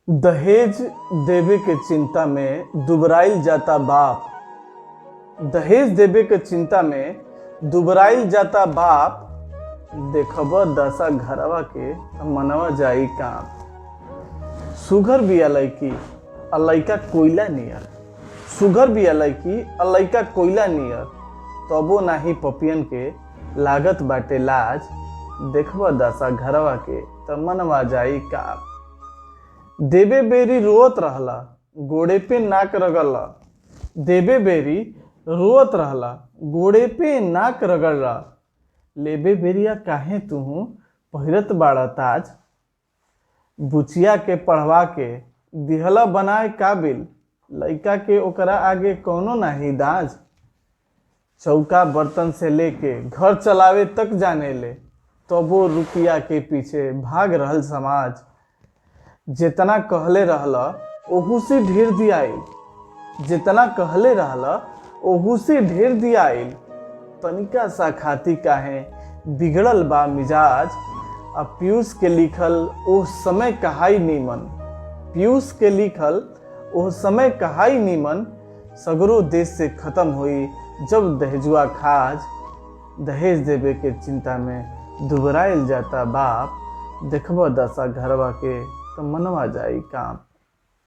दहेज देवे के चिंता में दुबराइल जाता बाप। दहेज देवे के चिंता में दुबराइल जाता बाप। देखब दशा घरवा के मनवा जाई काम। सुघर बिया लैकी आ लैका कोयला नियर। सुघर बिया लैकी आ लैका कोयला नियर। तबो नाही पपियन के लागत बाटे लाज। देखब दशा घरवा के त मनवा जाई काम। देबे बेरी रोत रहला गोड़े पे नाक रगड़ला। देबे बेरी रोत रहला गोड़े पे नाक रगड़ला। लेबे बेरिया काहे तुहू पहिरत बाड़ा ताज। बुचिया के पढ़वा के दिहला बनाए काबिल। लइका के ओकरा आगे कौनो नाही दाज। चौका बर्तन से लेके घर चलावे तक जाने ले। तबो रुपया के पीछे भाग रहल समाज। जितना कहले रहला ओहू से ढेर दियाइल। जितना कहले रहला ओहू से ढेर दियाइल। तनिका सा खाती काहे बिगड़ल बा मिजाज। आ पीयूष के लिखल ओह समय कहाई नीमन। पीयूष के लिखल ओह समय कहाई नीमन। सगरो देश से खत्म हुई जब दहेजुआ खाज। दहेज देवे के चिंता में दुबराइल जाता बाप। देखब दशा घरवा के तो मनवा जाई काम।